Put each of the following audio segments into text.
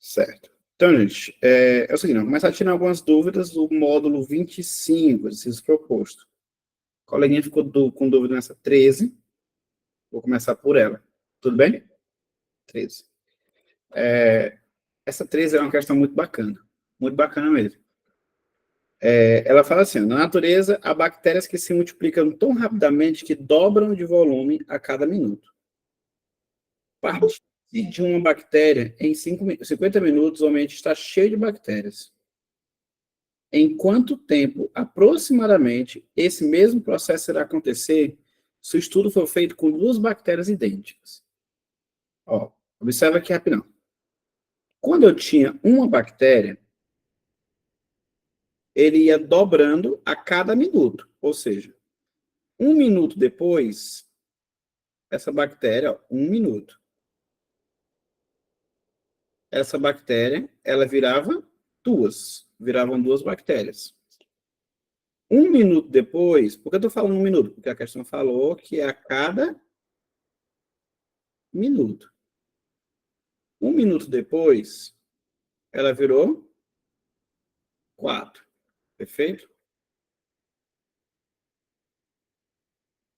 Certo. Então, gente, é o seguinte, vamos começar a tirar algumas dúvidas do módulo 25, exercício proposto. A coleguinha ficou com dúvida nessa 13. Vou começar por ela. Tudo bem? 13. Essa 13 é uma questão muito bacana mesmo. Ela fala assim, na natureza, há bactérias que se multiplicam tão rapidamente que dobram de volume a cada minuto. Parte de uma bactéria, em 50 minutos, o ambiente está cheio de bactérias. Em quanto tempo, aproximadamente, esse mesmo processo irá acontecer se o estudo for feito com duas bactérias idênticas? Ó, observa aqui rapidão. Quando eu tinha uma bactéria, ele ia dobrando a cada minuto. Ou seja, 1 minuto depois, essa bactéria, ó, 1 minuto. Essa bactéria, ela viravam duas bactérias. 1 minuto depois, por que eu estou falando 1 minuto? Porque a questão falou que é a cada minuto. 1 minuto depois, ela virou 4. Perfeito?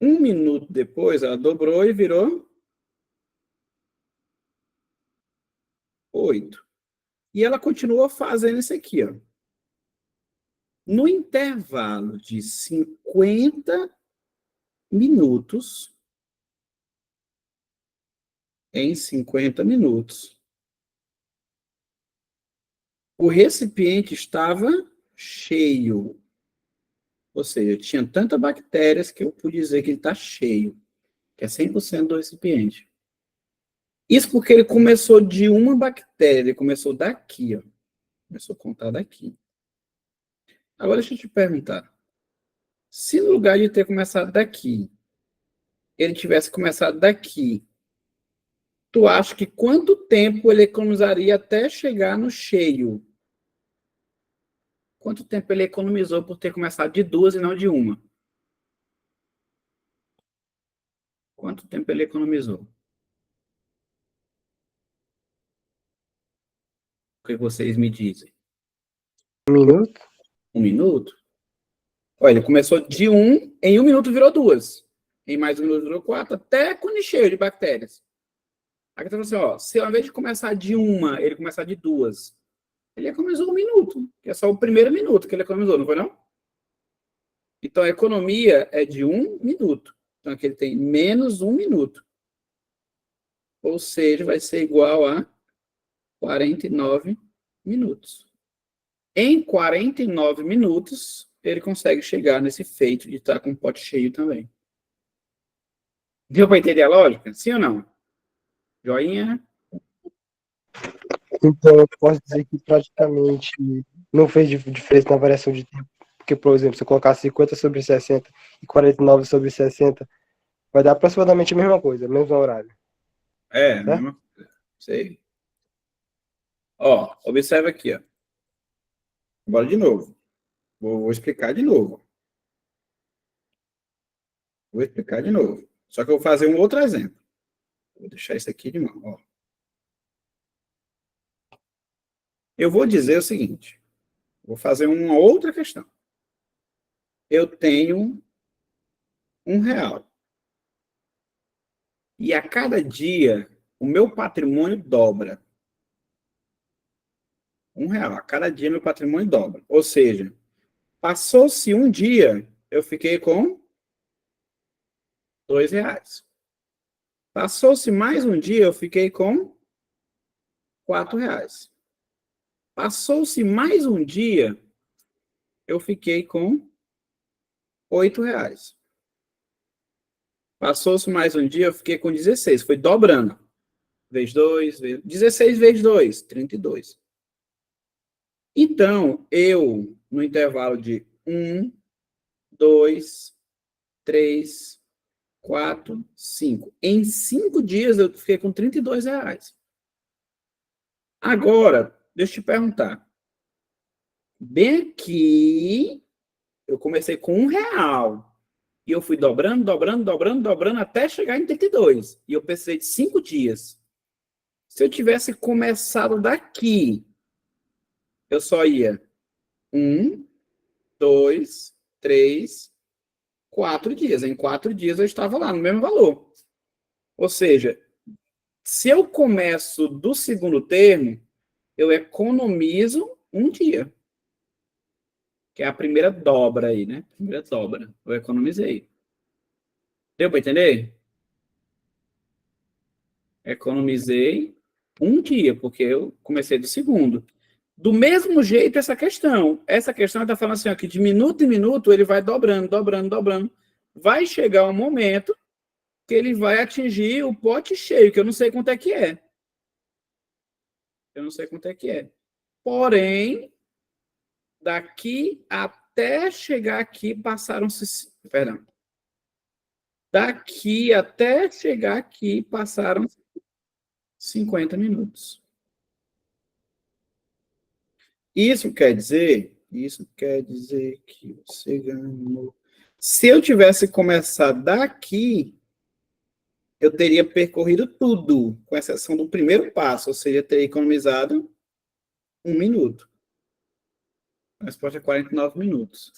1 minuto depois, ela dobrou e virou 8. E ela continuou fazendo isso aqui, ó. No intervalo de 50 minutos, em 50 minutos, o recipiente estava cheio. Ou seja, tinha tantas bactérias que eu pude dizer que ele está cheio, que é 100% do recipiente. Isso porque ele começou de uma bactéria, ele começou daqui, ó. Começou a contar daqui. Agora deixa eu te perguntar. Se no lugar de ter começado daqui, ele tivesse começado daqui, tu acha que quanto tempo ele economizaria até chegar no cheio? Quanto tempo ele economizou por ter começado de duas e não de uma? Quanto tempo ele economizou? O que vocês me dizem? 1 minuto? 1 minuto? Olha, ele começou de em 1 minuto virou duas. Em mais 1 minuto virou 4, até quando cheio de bactérias. Aqui tá falando assim, ó, se ao invés de começar de uma, ele começar de duas, ele economizou 1 minuto, que é só o primeiro minuto que ele economizou, não foi não? Então a economia é de 1 minuto. Então aqui ele tem menos 1 minuto. Ou seja, vai ser igual a 49 minutos. Em 49 minutos, ele consegue chegar nesse feito de estar com o pote cheio também. Deu para entender a lógica? Sim ou não? Joinha? Então, eu posso dizer que praticamente não fez diferença na variação de tempo. Porque, por exemplo, se eu colocar 50 sobre 60 e 49 sobre 60, vai dar aproximadamente a mesma coisa, mesmo horário. É, né? Mesma coisa. Sei. Ó, observa aqui, ó. Bora de novo. Vou explicar de novo. Vou explicar de novo. Só que eu vou fazer um outro exemplo. Vou deixar isso aqui de mão. Ó. Eu vou dizer o seguinte. Vou fazer uma outra questão. Eu tenho R$ 1. E a cada dia, o meu patrimônio dobra. R$ 1. A cada dia, meu patrimônio dobra. Ou seja, passou-se um dia, eu fiquei com R$ 2. Passou-se mais um dia, eu fiquei com R$ 4. Passou-se mais um dia, eu fiquei com R$ 8. Passou-se mais um dia, eu fiquei com 16. Foi dobrando. Vezes 2, 16 vezes 2, 32. Então, eu, no intervalo de 1, 2, 3, 4, 5. Em 5 dias, eu fiquei com R$ 32. Agora, deixa eu te perguntar. Bem aqui, eu comecei com R$ 1. E eu fui dobrando, dobrando, dobrando, dobrando, até chegar em 32. E eu precisei de 5 dias. Se eu tivesse começado daqui, eu só ia 1, 2, 3, 4 dias. Em 4 dias eu estava lá no mesmo valor. Ou seja, se eu começo do segundo termo, eu economizo um dia. Que é a primeira dobra aí, né? Primeira dobra. Eu economizei. Deu para entender? Economizei um dia, porque eu comecei do segundo. Do mesmo jeito, essa questão. Essa questão está falando assim, ó, que de minuto em minuto ele vai dobrando, dobrando, dobrando. Vai chegar um momento que ele vai atingir o pote cheio, que eu não sei quanto é que é. Eu não sei quanto é que é. Porém, daqui até chegar aqui passaram-se... Perdão. Daqui até chegar aqui passaram 50 minutos. Isso quer dizer que você ganhou. Se eu tivesse começado daqui, eu teria percorrido tudo, com exceção do primeiro passo, ou seja, teria economizado 1 minuto. A resposta é 49 minutos.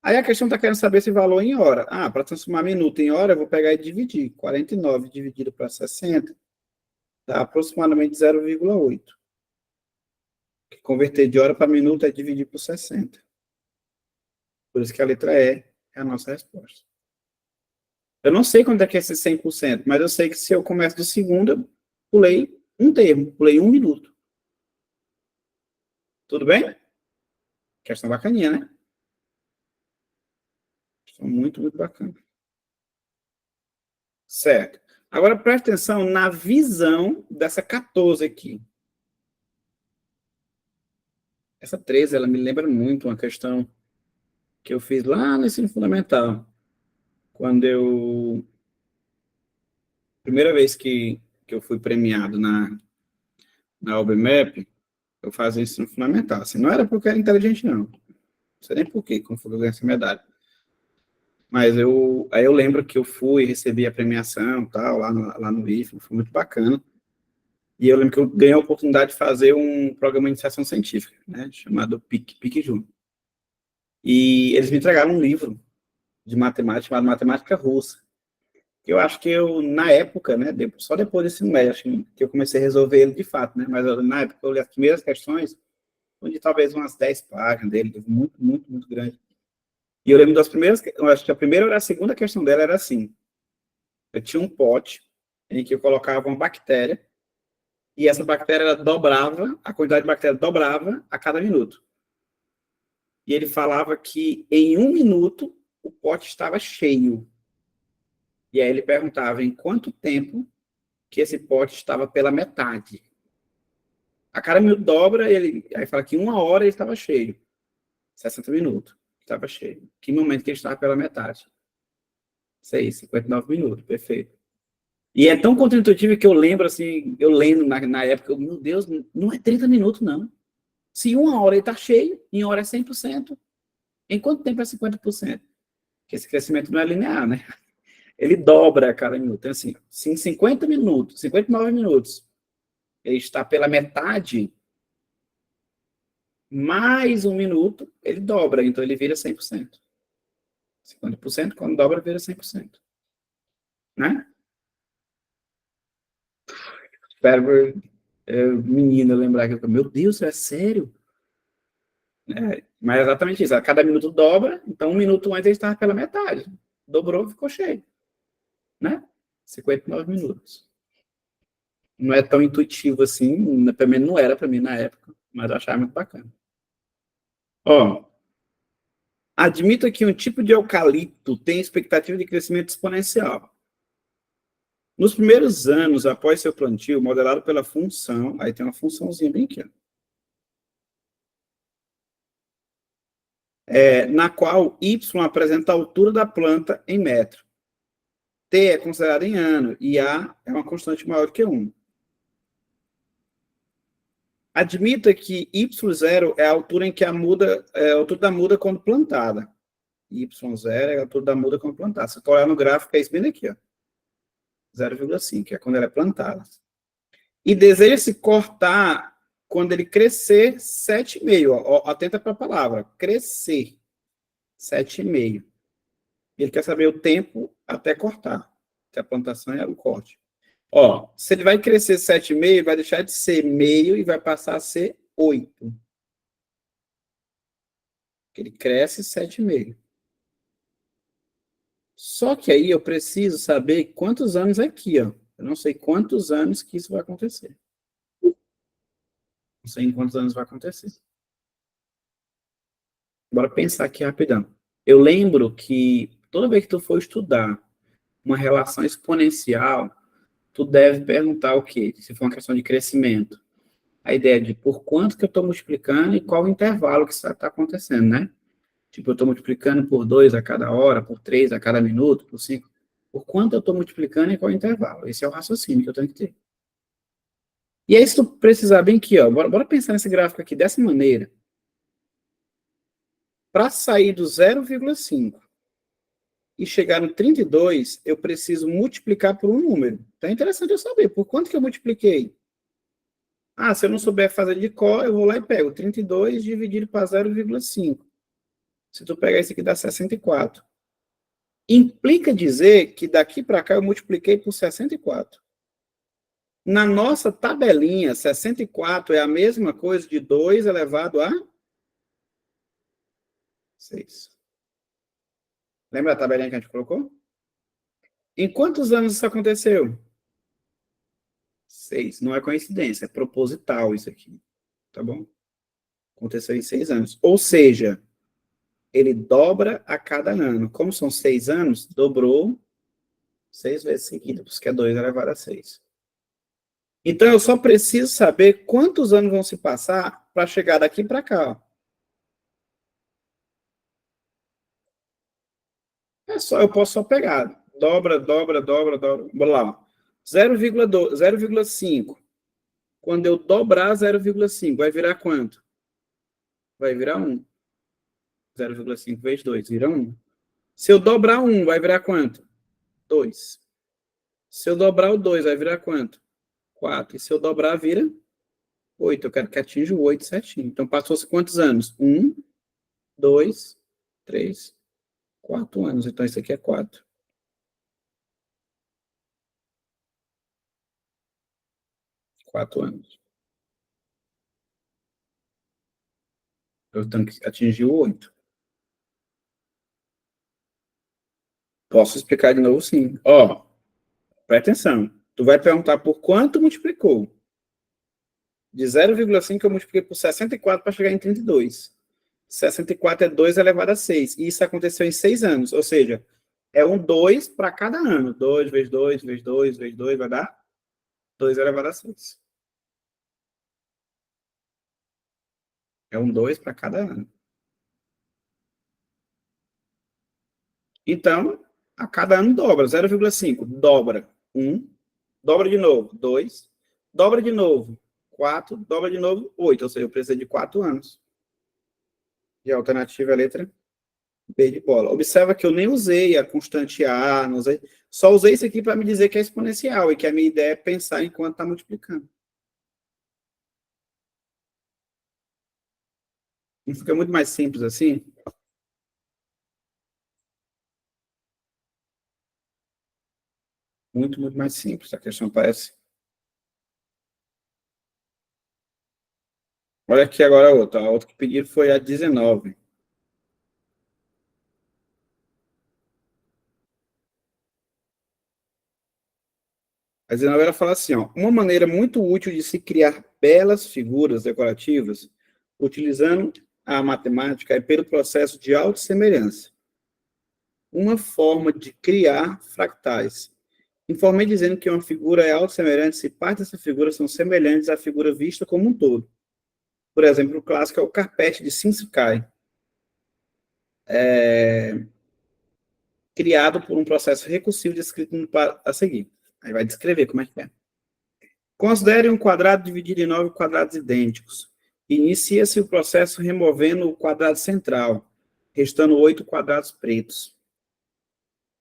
Aí a questão está querendo saber esse valor em hora. Ah, para transformar minuto em hora, eu vou pegar e dividir. 49 dividido para 60 dá aproximadamente 0,8. Converter de hora para minuto é dividir por 60. Por isso que a letra E é a nossa resposta. Eu não sei quanto é que é esse 100%, mas eu sei que se eu começo do segundo, eu pulei um termo, pulei 1 minuto. Tudo bem? Questão bacaninha, né? Questão muito, muito bacana. Certo. Agora, preste atenção na visão dessa 14 aqui. Essa 13, ela me lembra muito uma questão que eu fiz lá no ensino fundamental. Quando eu... Primeira vez que eu fui premiado na OBMEP, eu fazia ensino fundamental. Assim, não era porque era inteligente, não. Não sei nem por quê, como foi que eu ganhei essa medalha. Mas aí eu lembro que eu fui, recebi a premiação, tal, lá no IFE, foi muito bacana. E eu lembro que eu ganhei a oportunidade de fazer um programa de iniciação científica, né, chamado PIC Júnior. E eles me entregaram um livro de matemática, chamado Matemática Russa. Eu acho que na época, né, só depois desse médio, acho que eu comecei a resolver ele de fato, né, mas na época eu li as primeiras questões, onde talvez umas 10 páginas dele, muito, muito, muito grande. E eu lembro das primeiras, eu acho que a primeira ou a segunda questão dela era assim, eu tinha um pote em que eu colocava uma bactéria, e essa bactéria ela dobrava, a quantidade de bactéria dobrava a cada minuto. E ele falava que em 1 minuto o pote estava cheio. E aí ele perguntava em quanto tempo que esse pote estava pela metade. A cada minuto dobra, aí fala que em 1 hora ele estava cheio. 60 minutos, estava cheio. Que momento que ele estava pela metade? 59 minutos, perfeito. E é tão contraintuitivo que eu lembro, assim, eu lendo na época, meu Deus, não é 30 minutos, não. Se em 1 hora ele está cheio, em hora é 100%, em quanto tempo é 50%? Porque esse crescimento não é linear, né? Ele dobra a cada minuto. Então, assim, se em 50 minutos, 59 minutos, ele está pela metade, mais 1 minuto, ele dobra, então ele vira 100%. 50%, quando dobra, vira 100%. Né? Espero menina lembrar que meu Deus, é sério? Mas é exatamente isso. A cada minuto dobra, então 1 minuto antes ele estava pela metade. Dobrou, ficou cheio. Né? 59 minutos. Não é tão intuitivo assim, pelo menos não era para mim na época, mas eu achava muito bacana. Ó, admita que um tipo de eucalipto tem expectativa de crescimento exponencial. Nos primeiros anos após seu plantio, modelado pela função, aí tem uma funçãozinha bem aqui, na qual y apresenta a altura da planta em metro. T é considerado em ano e A é uma constante maior que 1. Admita que y0 é a altura em que a altura da muda quando plantada. Y0 é a altura da muda quando plantada. Se você olhar no gráfico, é isso bem aqui, ó. 0,5, é quando ela é plantada. E deseja-se cortar quando ele crescer 7,5. Atenta para a palavra, crescer 7,5. Ele quer saber o tempo até cortar, que a plantação é o corte. Se ele vai crescer 7,5, vai deixar de ser meio e vai passar a ser 8. Ele cresce 7,5. Só que aí eu preciso saber quantos anos aqui, ó. Eu não sei quantos anos que isso vai acontecer. Não sei em quantos anos vai acontecer. Bora pensar aqui rapidão. Eu lembro que toda vez que tu for estudar uma relação exponencial, tu deve perguntar o quê? Se for uma questão de crescimento. A ideia de por quanto que eu estou multiplicando e qual o intervalo que isso está acontecendo, né? Tipo, eu estou multiplicando por 2 a cada hora, por 3 a cada minuto, por 5. Por quanto eu estou multiplicando e qual o intervalo? Esse é o raciocínio que eu tenho que ter. E aí, se tu precisar bem aqui, ó, bora pensar nesse gráfico aqui dessa maneira. Para sair do 0,5 e chegar no 32, eu preciso multiplicar por um número. Então é interessante eu saber por quanto que eu multipliquei. Se eu não souber fazer de cor, eu vou lá e pego 32 dividido para 0,5. Se tu pegar isso aqui, dá 64. Implica dizer que daqui para cá eu multipliquei por 64. Na nossa tabelinha, 64 é a mesma coisa de 2 elevado a 6. Lembra a tabelinha que a gente colocou? Em quantos anos isso aconteceu? 6. Não é coincidência, é proposital isso aqui. Tá bom? Aconteceu em 6 anos. Ou seja, ele dobra a cada ano. Como são 6 anos, dobrou 6 vezes seguidas, que é 2 elevado a 6. Então, eu só preciso saber quantos anos vão se passar para chegar daqui para cá. Ó. Eu posso só pegar. Dobra. Bora lá. 0,5. Quando eu dobrar 0,5, vai virar quanto? Vai virar 1. 0,5 vezes 2, vira 1. Se eu dobrar 1, vai virar quanto? 2. Se eu dobrar o 2, vai virar quanto? 4. E se eu dobrar, vira 8. Eu quero que atinja o 8 certinho. Então, passou-se quantos anos? 1, 2, 3, 4 anos. Então, isso aqui é 4. 4 anos. Eu tenho que atingir o 8. Posso explicar de novo, sim. Presta atenção. Tu vai perguntar por quanto multiplicou. De 0,5 eu multipliquei por 64 para chegar em 32. 64 é 2 elevado a 6. E isso aconteceu em 6 anos. Ou seja, é um 2 para cada ano. 2 vezes 2, vezes 2, vezes 2, vai dar 2 elevado a 6. É um 2 para cada ano. Então, a cada ano dobra. 0,5 dobra 1. Dobra de novo 2. Dobra de novo 4. Dobra de novo 8. Ou seja, eu preciso de 4 anos. E a alternativa é a letra B de bola. Observa que eu nem usei a constante A, não usei, só usei isso aqui para me dizer que é exponencial e que a minha ideia é pensar enquanto está multiplicando. Não fica muito mais simples assim? Muito, muito mais simples. A questão parece. Olha aqui agora a outra. A outra que pediram foi a 19. A 19 ela fala assim, ó, uma maneira muito útil de se criar belas figuras decorativas utilizando a matemática é pelo processo de autossemelhança. Uma forma de criar fractais. Informei dizendo que uma figura é autossemelhante se partes dessa figura são semelhantes à figura vista como um todo. Por exemplo, o clássico é o carpete de Shinsekai, criado por um processo recursivo descrito a seguir. Aí vai descrever como é que é. Considere um quadrado dividido em 9 quadrados idênticos. Inicia-se o processo removendo o quadrado central, restando 8 quadrados pretos.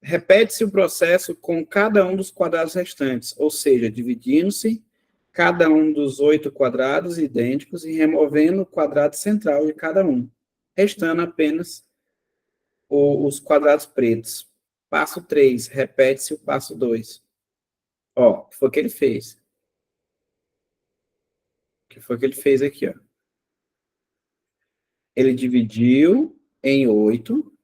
Repete-se o processo com cada um dos quadrados restantes, ou seja, dividindo-se cada um dos 8 quadrados idênticos e removendo o quadrado central de cada um, restando apenas os quadrados pretos. Passo 3, repete-se o passo 2. Ó, o que foi que ele fez? O que foi que ele fez aqui, ó? Ele dividiu em 8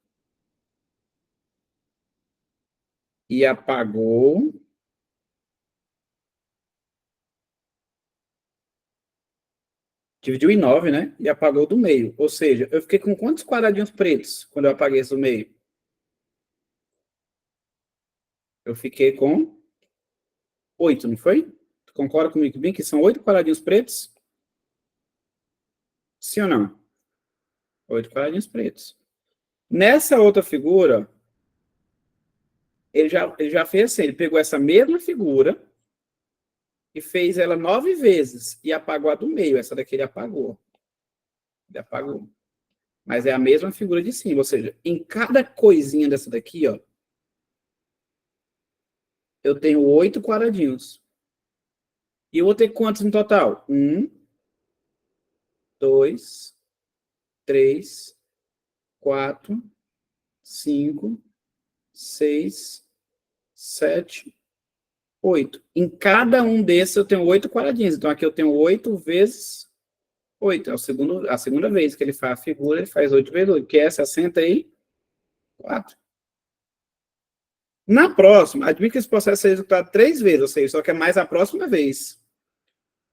e apagou. Dividiu em 9, né? E apagou do meio. Ou seja, eu fiquei com quantos quadradinhos pretos quando eu apaguei esse do meio? Eu fiquei com 8, não foi? Tu concorda comigo bem que são 8 quadradinhos pretos? Sim ou não? 8 quadradinhos pretos. Nessa outra figura, ele já fez assim, ele pegou essa mesma figura e fez ela 9 vezes e apagou a do meio. Essa daqui ele apagou. Ele apagou. Mas é a mesma figura de cima, ou seja, em cada coisinha dessa daqui, ó, eu tenho 8 quadradinhos. E eu vou ter quantos no total? 1, 2, 3, 4, 5, 6, 7, 8. Em cada um desses eu tenho 8 quadradinhos. Então aqui eu tenho 8 vezes 8. É a segunda vez que ele faz a figura, ele faz 8 vezes 8, que é 64. Na próxima, admite que esse processo seja executado 3 vezes, ou seja, só que é mais a próxima vez.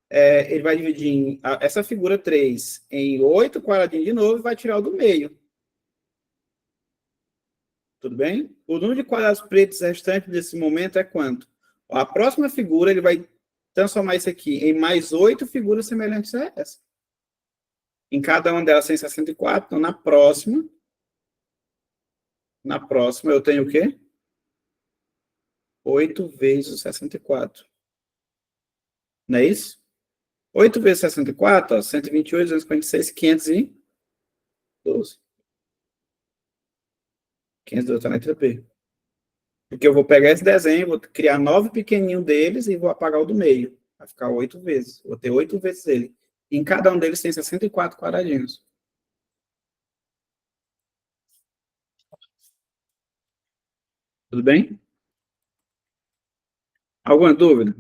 Ele vai dividir essa figura 3 em 8 quadradinhos de novo e vai tirar o do meio. Tudo bem? O número de quadrados pretos restantes desse momento é quanto? A próxima figura, ele vai transformar isso aqui em mais 8 figuras semelhantes a essa. Em cada uma delas tem 64. Então, na próxima eu tenho o quê? 8 vezes o 64. Não é isso? 8 vezes 64, ó, 128, 246, 512. 512 está na letra B. Porque eu vou pegar esse desenho, vou criar 9 pequenininhos deles e vou apagar o do meio. Vai ficar 8 vezes. Vou ter 8 vezes ele. Em cada um deles tem 64 quadradinhos. Tudo bem? Alguma dúvida?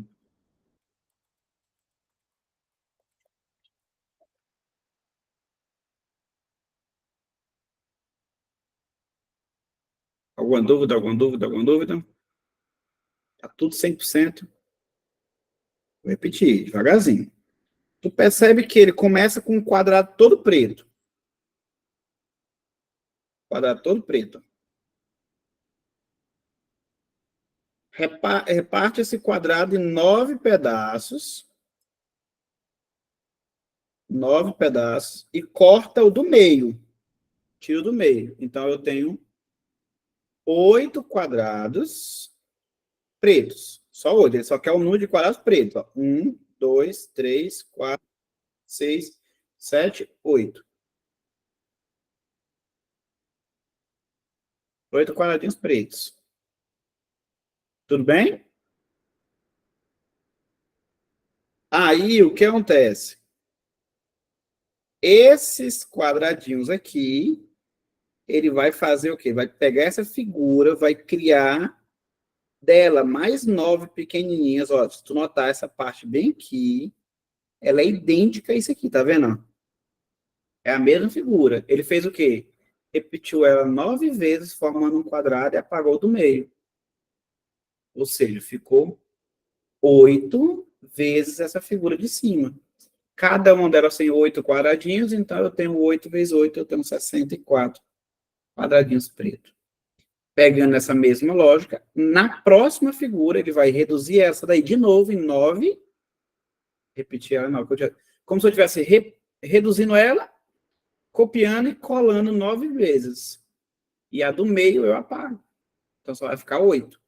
Alguma dúvida? Alguma dúvida? Alguma dúvida? Tá tudo 100%. Vou repetir, devagarzinho. Tu percebe que ele começa com um quadrado todo preto. Quadrado todo preto. Reparte esse quadrado em 9 pedaços. 9 pedaços. E corta o do meio. Tira o do meio. Então, eu tenho 8 quadrados pretos. Só 8. Ele só quer o número de quadrados pretos. 1, 2, 3, 4, 6, 7, 8. 8 quadradinhos pretos. Tudo bem? Aí, o que acontece? Esses quadradinhos aqui, ele vai fazer o quê? Vai pegar essa figura, vai criar dela mais 9 pequenininhas. Ó, se tu notar essa parte bem aqui, ela é idêntica a isso aqui, tá vendo? É a mesma figura. Ele fez o quê? Repetiu ela 9 vezes, formando um quadrado e apagou do meio. Ou seja, ficou 8 vezes essa figura de cima. Cada uma delas tem 8 quadradinhos, então eu tenho 8 vezes 8, eu tenho 64 quadradinhos pretos. Pegando essa mesma lógica, na próxima figura, ele vai reduzir essa daí de novo em 9. Repetir ela, não, como se eu estivesse reduzindo ela, copiando e colando 9 vezes. E a do meio eu apago. Então só vai ficar 8.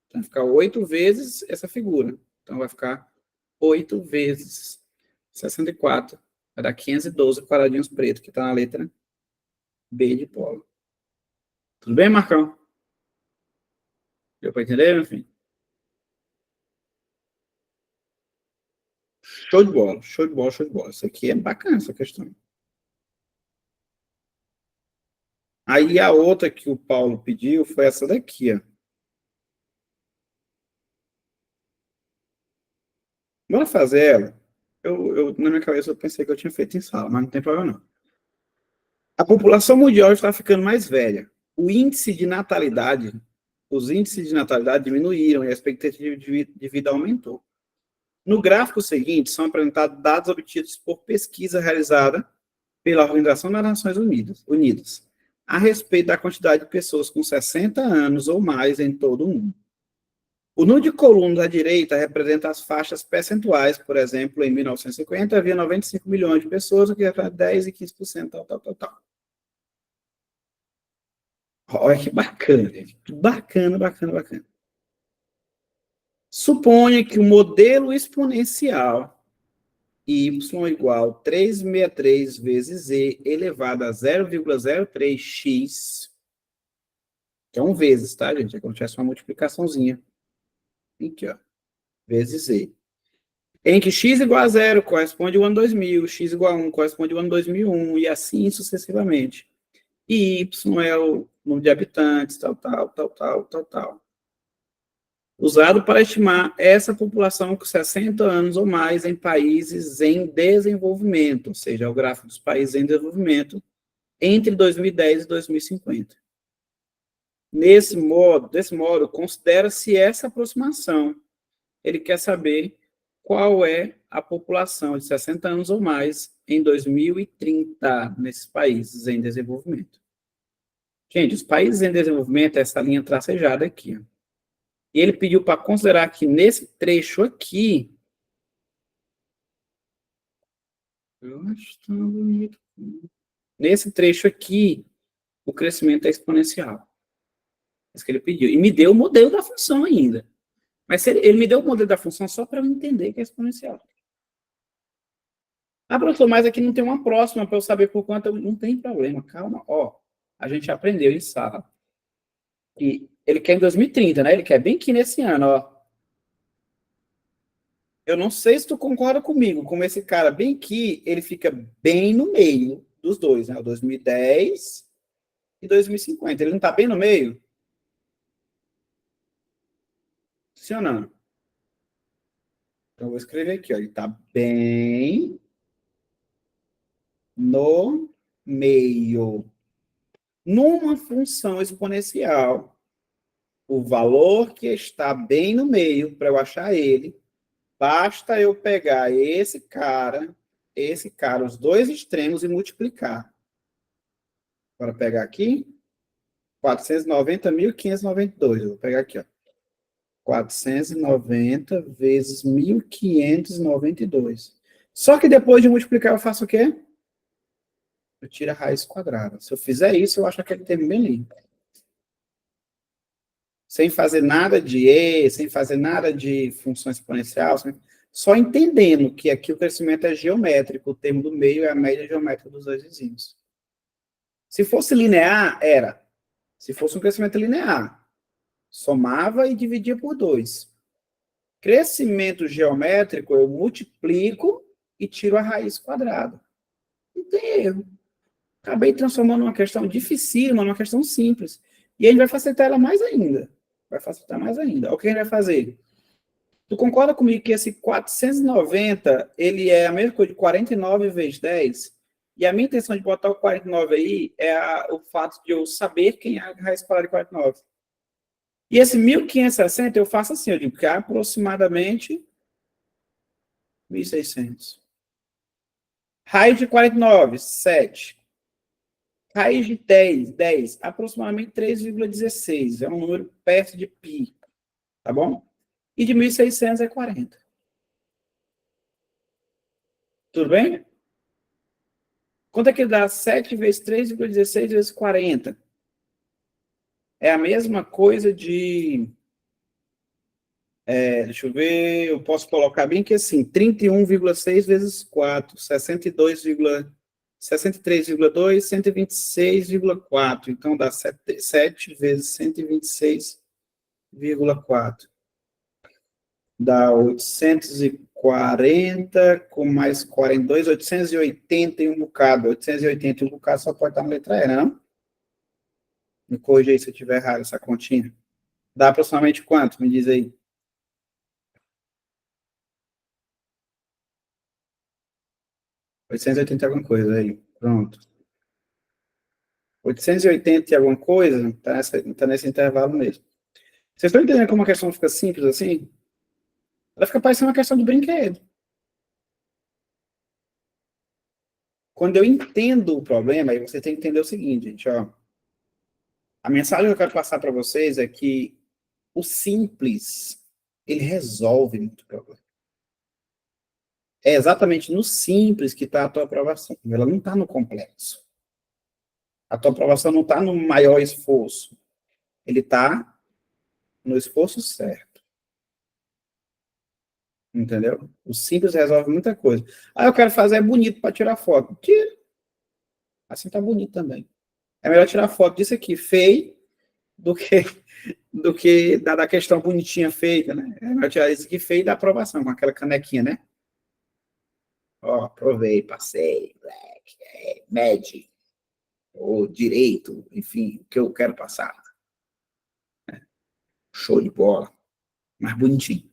Então vai ficar 8 vezes essa figura. Então vai ficar 8 vezes 64. Vai dar 512 quadradinhos pretos, que está na letra B de polo. Tudo bem, Marcão? Deu para entender, meu filho? Show de bola, show de bola, show de bola. Isso aqui é bacana, essa questão. Aí a outra que o Paulo pediu foi essa daqui, ó. Bora fazer ela. Na minha cabeça, eu pensei que eu tinha feito em sala, mas não tem problema não. A população mundial está ficando mais velha. O índice de natalidade, os índices de natalidade diminuíram e a expectativa de vida aumentou. No gráfico seguinte, são apresentados dados obtidos por pesquisa realizada pela Organização das Nações Unidas a respeito da quantidade de pessoas com 60 anos ou mais em todo o mundo. O número de colunas à direita representa as faixas percentuais, por exemplo, em 1950 havia 95 milhões de pessoas, o que era 10 e 15%, tal. Olha que bacana, gente. Bacana. Suponha que o modelo exponencial y igual a 363 vezes z elevado a 0,03x, que é um vezes, tá, gente? É como se tivesse uma multiplicaçãozinha. Aqui, ó. Vezes z. Em que x igual a 0 corresponde ao ano 2000, x igual a 1 corresponde ao ano 2001, e assim sucessivamente. E y é o número de habitantes, tal. Usado para estimar essa população com 60 anos ou mais em países em desenvolvimento, ou seja, é o gráfico dos países em desenvolvimento, entre 2010 e 2050. Desse modo, considera-se essa aproximação. Ele quer saber qual é a população de 60 anos ou mais em 2030 nesses países em desenvolvimento. Gente, os países em desenvolvimento é essa linha tracejada aqui. E ele pediu para considerar que nesse trecho aqui, eu acho tão bonito. Nesse trecho aqui, o crescimento é exponencial. Isso que ele pediu. E me deu o modelo da função ainda. Mas ele me deu o modelo da função só para eu entender que é exponencial. Ah, professor, mas aqui não tem uma próxima para eu saber por quanto. Não tem problema, calma. Ó, a gente aprendeu em sala. E ele quer em 2030, né? Ele quer bem aqui nesse ano, ó. Eu não sei se tu concorda comigo, como esse cara bem aqui, ele fica bem no meio dos dois, né? O 2010 e 2050. Ele não tá bem no meio? Sim ou não? Então, eu vou escrever aqui, ó. Ele tá bem no meio. Numa função exponencial, o valor que está bem no meio, para eu achar ele, basta eu pegar esse cara, os dois extremos e multiplicar. Bora pegar aqui. 490.592. Eu vou pegar aqui, ó. 490 vezes 1.592. Só que depois de multiplicar, eu faço o quê? Eu tiro a raiz quadrada. Se eu fizer isso, eu acho aquele termo bem limpo. Sem fazer nada de E, sem fazer nada de função exponencial, só entendendo que aqui o crescimento é geométrico, o termo do meio é a média geométrica dos dois vizinhos. Se fosse linear, era. Se fosse um crescimento linear, somava e dividia por 2. Crescimento geométrico, eu multiplico e tiro a raiz quadrada. Não tem erro. Acabei transformando uma questão dificílima numa questão simples. E a gente vai facilitar ela mais ainda. Vai facilitar mais ainda. O que a gente vai fazer? Tu concorda comigo que esse 490, ele é a mesma coisa de 49 vezes 10? E a minha intenção de botar o 49 aí é o fato de eu saber quem é a raiz quadrada de 49. E esse 1.560 eu faço assim, eu digo que é aproximadamente 1.600. Raiz de 49, 7. Raiz de 10, aproximadamente 3,16. É um número perto de π. Tá bom? E de 1.600 é 40. Tudo bem? Quanto é que dá 7 vezes 3,16 vezes 40? É a mesma coisa de... deixa eu ver, eu posso colocar bem que assim, 31,6 vezes 4, 63,2, 126,4. Então, dá 7 vezes 126,4. Dá 800 e 40 com mais 42, 880 e um bocado. 880 e um bocado só pode estar na letra E, não? Me corrija aí se eu tiver errado essa continha. Dá aproximadamente quanto? Me diz aí. 880 e alguma coisa aí. Pronto. 880 e alguma coisa, tá nesse intervalo mesmo. Vocês estão entendendo como a questão fica simples assim? Ela fica parecendo uma questão de brinquedo. Quando eu entendo o problema, aí você tem que entender o seguinte, gente, ó. A mensagem que eu quero passar para vocês é que o simples, ele resolve muito problema. É exatamente no simples que está a tua aprovação. Ela não está no complexo. A tua aprovação não está no maior esforço. Ele está no esforço certo. Entendeu? O simples resolve muita coisa. Ah, eu quero fazer bonito para tirar foto. Tira. Assim tá bonito também. É melhor tirar foto disso aqui, feio, do que da questão bonitinha feita, né? É melhor tirar isso aqui feio e dar aprovação, com aquela canequinha, né? Ó, aprovei, passei, black, med, ou direito, enfim, o que eu quero passar. Show de bola. Mais bonitinho.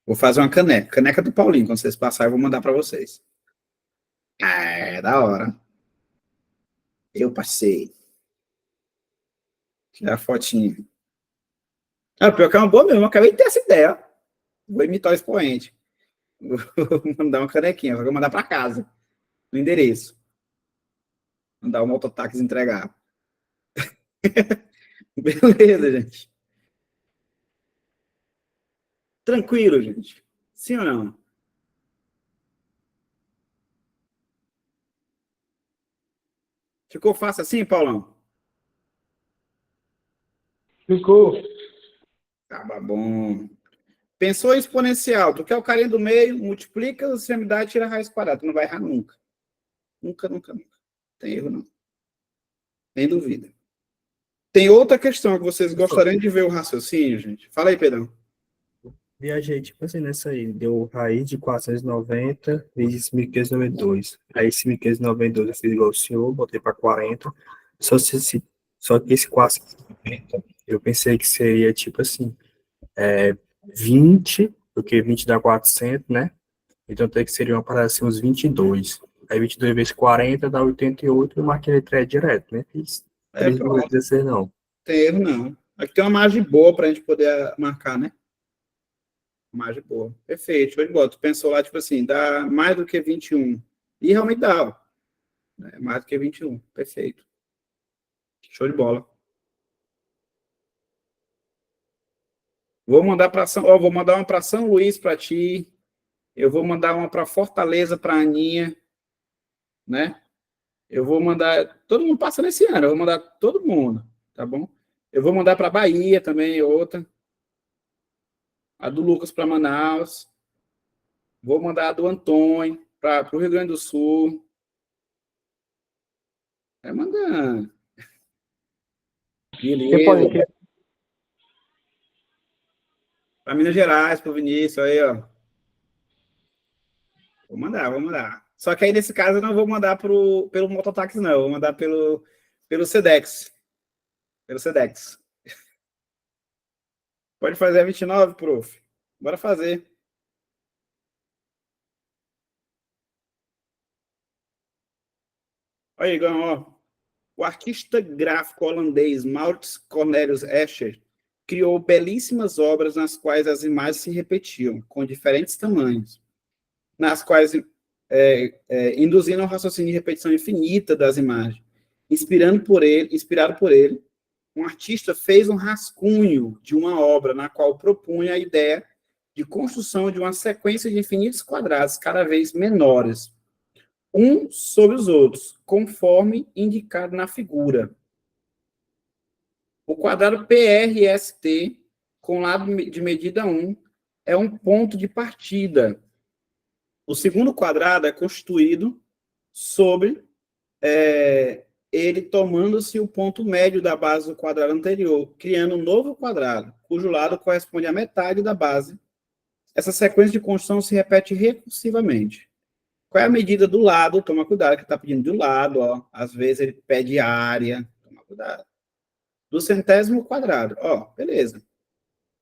Vou fazer uma caneca. Caneca do Paulinho. Quando vocês passarem, eu vou mandar para vocês. É, da hora. Eu passei. Tirar a fotinha. Ah, pior que é uma boa mesmo. Eu acabei de ter essa ideia. Vou imitar o expoente. Vou mandar uma canequinha. Vou mandar para casa. No endereço. Mandar o mototáxi entregar. Beleza, gente. Tranquilo, gente. Sim ou não? Ficou fácil assim, Paulão? Ficou. Tá bom. Pensou em exponencial. Tu quer o carinha do meio, multiplica a extremidade e tira a raiz quadrada. Tu não vai errar nunca. Nunca, nunca, nunca. Tem erro, não. Nem dúvida. Tem outra questão que vocês gostariam de ver o raciocínio, gente? Fala aí, Pedrão. Viajei, tipo assim, nessa aí. Deu raiz de 490 vezes 1592. Aí esse 1592 eu fiz igual o senhor, botei para 40. Só que esse 490, eu pensei que seria tipo assim, 20, porque 20 dá 400, né? Então tem que seria uma parada assim, uns 22. Aí 22 vezes 40 dá 88, eu marquei a letra E direto, né? Fiz Pronto. 3,16 não. Tem erro, não. Aqui tem uma margem boa pra gente poder marcar, né? Margem boa. Perfeito. Show de bola. Tu pensou lá, tipo assim, dá mais do que 21. E realmente dá. Né? Mais do que 21. Perfeito. Show de bola. Vou mandar para São, vou mandar uma para São Luís para ti. Eu vou mandar uma para Fortaleza para Aninha, né? Eu vou mandar, todo mundo passa nesse ano, eu vou mandar todo mundo, tá bom? Eu vou mandar para Bahia também outra. A do Lucas para Manaus. Vou mandar a do Antônio para o Rio Grande do Sul. É mandando. Beleza. Para Minas Gerais, para o Vinícius, aí, ó. Vou mandar, vou mandar. Só que aí, nesse caso, eu não vou mandar pelo mototáxi, não. Eu vou mandar pelo Sedex. Pelo Sedex. Pode fazer a 29, prof? Bora fazer. Olha aí, Igor, ó. O artista gráfico holandês Maurits Cornelius Escher criou belíssimas obras nas quais as imagens se repetiam, com diferentes tamanhos, nas quais induzindo um raciocínio de repetição infinita das imagens. Inspirado por ele, um artista fez um rascunho de uma obra na qual propunha a ideia de construção de uma sequência de infinitos quadrados cada vez menores, uns sobre os outros, conforme indicado na figura. O quadrado PRST, com lado de medida 1, é um ponto de partida. O segundo quadrado é constituído sobre ele tomando-se o ponto médio da base do quadrado anterior, criando um novo quadrado, cujo lado corresponde à metade da base. Essa sequência de construção se repete recursivamente. Qual é a medida do lado? Toma cuidado, que está pedindo do lado, ó. Às vezes ele pede área. Toma cuidado. Do centésimo quadrado. Ó, beleza.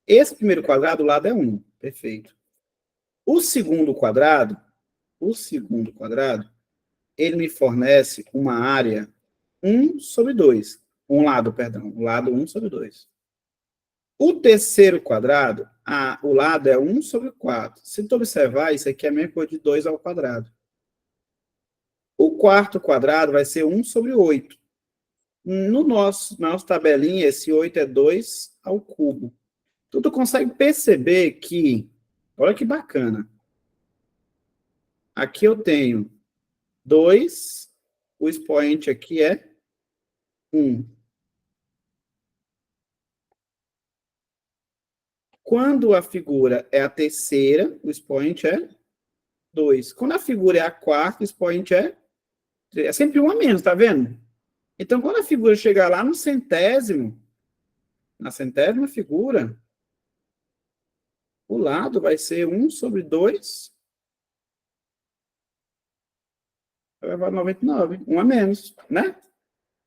Esse primeiro quadrado, o lado é 1. Perfeito. O segundo quadrado, ele me fornece uma área 1 sobre 2. Um lado, perdão. O lado 1 sobre 2. O terceiro quadrado, o lado é 1 sobre 4. Se tu observar, isso aqui é a mesma coisa de 2 ao quadrado. O quarto quadrado vai ser 1 sobre 8. Na nossa tabelinha, esse 8 é 2 ao cubo. Então, tu consegue perceber que, olha que bacana. Aqui eu tenho 2, o expoente aqui é 1. Quando a figura é a terceira, o expoente é 2. Quando a figura é a quarta, o expoente é 3. É sempre 1 a menos, tá vendo? Então, quando a figura chegar lá no centésimo, na centésima figura, o lado vai ser 1 sobre 2 elevado a 99. 1 a menos, né?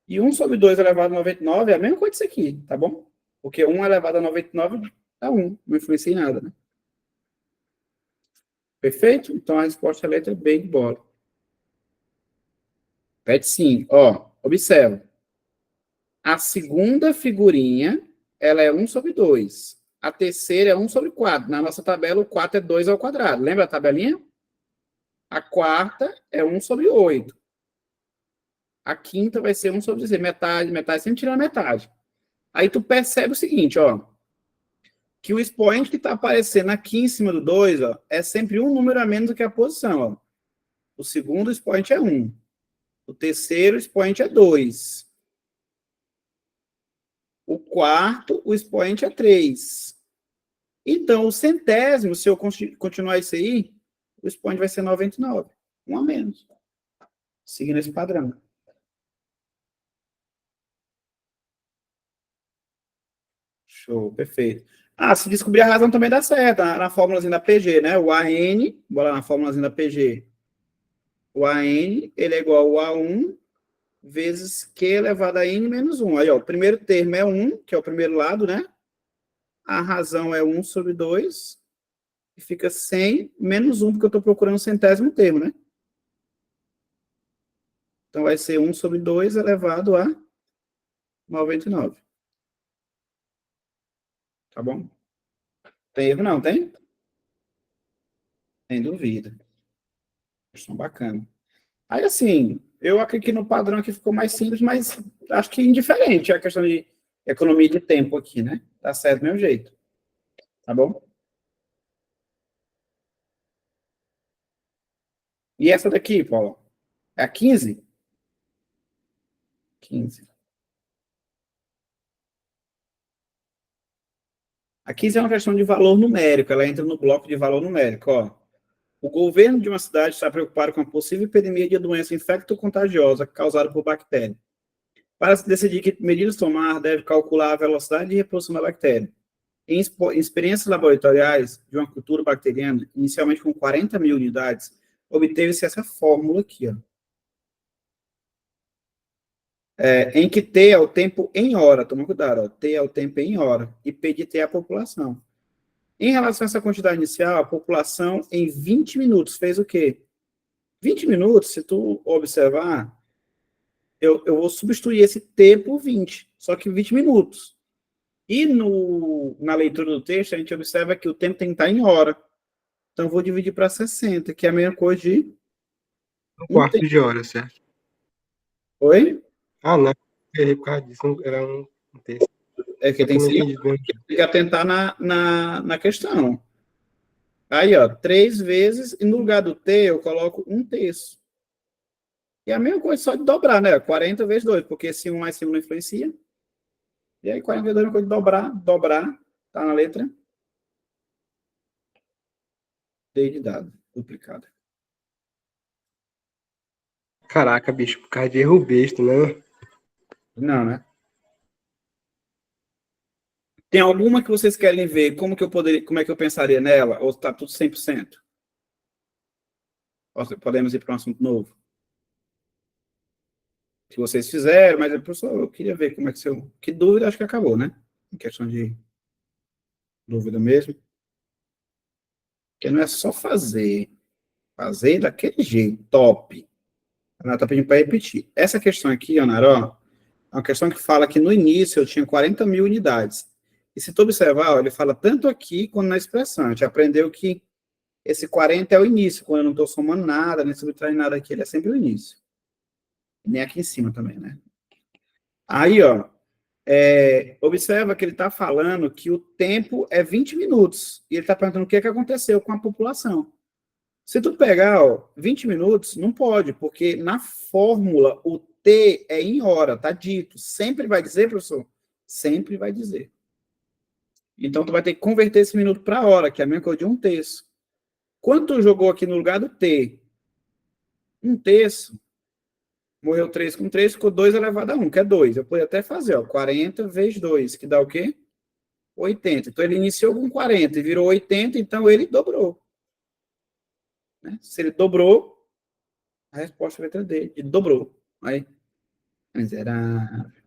E 1 sobre 2 elevado a 99 é a mesma coisa disso aqui, tá bom? Porque 1 elevado a 99 é 1. Não influencia em nada, né? Perfeito? Então, a resposta é a letra B de bola. Pede sim. Ó, observa. A segunda figurinha, ela é 1 sobre 2. A terceira é 1 sobre 4. Na nossa tabela, o 4 é 2 ao quadrado. Lembra a tabelinha? A quarta é 1 sobre 8. A quinta vai ser 1 sobre 16. Metade, metade, sempre tirando metade. Aí tu percebe o seguinte, ó. Que o expoente que está aparecendo aqui em cima do 2, ó, é sempre um número a menos do que a posição, ó. O segundo expoente é 1. O terceiro expoente é 2. O quarto, o expoente é 3. Então, o centésimo, se eu continuar isso aí, o expoente vai ser 99. 1 a menos. Seguindo esse padrão. Show, perfeito. Ah, se descobrir a razão também dá certo. Na fórmulazinha da PG, né? O AN, bora lá na fórmulazinha da PG. O AN, ele é igual ao A1 vezes Q elevado a N menos 1. Aí, ó, o primeiro termo é 1, que é o primeiro lado, né? A razão é 1 sobre 2. E fica 100 menos 1, porque eu estou procurando o centésimo termo, né? Então, vai ser 1 sobre 2 elevado a 99. Tá bom? Tem erro não, tem? Tem dúvida. Questão bacana. Aí, assim, eu acredito que no padrão aqui ficou mais simples, mas acho que indiferente a questão de economia de tempo aqui, né? Tá certo do mesmo jeito. Tá bom? E essa daqui, Paulo? É a 15? 15. A 15 é uma questão de valor numérico, ela entra no bloco de valor numérico, ó. O governo de uma cidade está preocupado com a possível epidemia de doença infecto-contagiosa causada por bactéria. Para se decidir que medidas tomar, deve calcular a velocidade de reprodução da bactéria. Em experiências laboratoriais de uma cultura bacteriana, inicialmente com 40 mil unidades, obteve-se essa fórmula aqui, ó. Em que T é o tempo em hora, toma cuidado, ó, T é o tempo em hora, e P de T é a população. Em relação a essa quantidade inicial, a população em 20 minutos fez o quê? 20 minutos, se tu observar, eu vou substituir esse T por 20, só que 20 minutos. E na leitura do texto, a gente observa que o tempo tem que estar em hora. Então, eu vou dividir para 60, que é a mesma coisa de... Um quarto de hora, certo? Oi? Ah, não. Errei por causa disso. Era um texto. É que Eu tem não que entendi mesmo. tem que atentar na questão. Aí, ó, 3 vezes, e no lugar do T, eu coloco 1/3. E a mesma coisa só de dobrar, né? 40 vezes 2, porque esse 1 mais 5 não influencia. E aí, 40 vezes 2 é uma coisa de dobrar, tá na letra D de dado, duplicada. Caraca, bicho, por causa de erro besta, né? Não, né? Tem alguma que vocês querem ver? Como é que eu pensaria nela? Ou está tudo 100%? Ou podemos ir para um assunto novo? Que vocês fizeram, mas, professor, eu queria ver como é que seu... Que dúvida, acho que acabou, né? Em questão de dúvida mesmo. Porque não é só fazer. Fazer daquele jeito, top. Ela está pedindo para repetir. Essa questão aqui, Anaró, é uma questão que fala que no início eu tinha 40 mil unidades. E se tu observar, ó, ele fala tanto aqui quanto na expressão. A gente aprendeu que esse 40 é o início, quando eu não estou somando nada, nem subtraindo nada aqui, ele é sempre o início. Nem aqui em cima também, né? Aí, ó, observa que ele está falando que o tempo é 20 minutos. E ele está perguntando o que aconteceu com a população. Se tu pegar, ó, 20 minutos, não pode, porque na fórmula o T é em hora, tá dito. Sempre vai dizer, professor? Sempre vai dizer. Então, tu vai ter que converter esse minuto para hora, que é a mesma coisa de 1/3. Quanto tu jogou aqui no lugar do T? 1/3. Morreu 3 com 3, ficou 2 elevado a 1, que é 2. Eu poderia até fazer, ó, 40 vezes 2, que dá o quê? 80. Então, ele iniciou com 40 e virou 80, então ele dobrou. Né? Se ele dobrou, a resposta vai ter dele. Ele dobrou. Aí, miserável.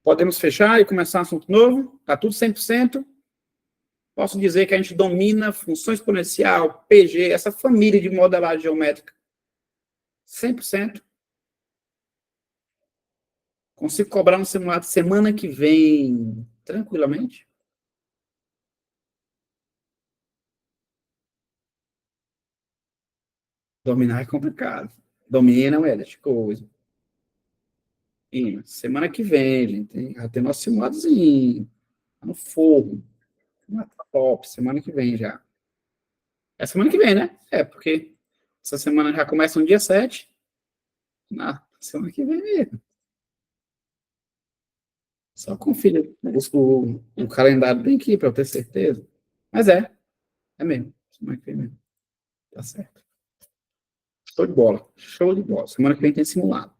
Podemos fechar e começar um assunto novo? Tá tudo 100%? Posso dizer que a gente domina função exponencial, PG, essa família de modelagem geométrica. 100%. Consigo cobrar um simulado semana que vem, tranquilamente? Dominar é complicado. Domina, é de coisa. E semana que vem, gente, já tem nosso simuladozinho. Tá no fogo. Tá top, semana que vem já. É semana que vem, né? É, porque essa semana já começa no dia 7. Na semana que vem mesmo. Só confira o calendário bem aqui para eu ter certeza. Mas é mesmo. Semana que vem mesmo. Tá certo. Show de bola. Show de bola. Semana que vem tem simulado.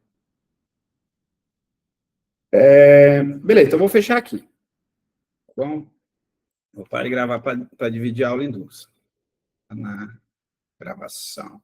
Beleza, então eu vou fechar aqui. Tá bom? Vou parar de gravar para dividir a aula em duas. Na gravação.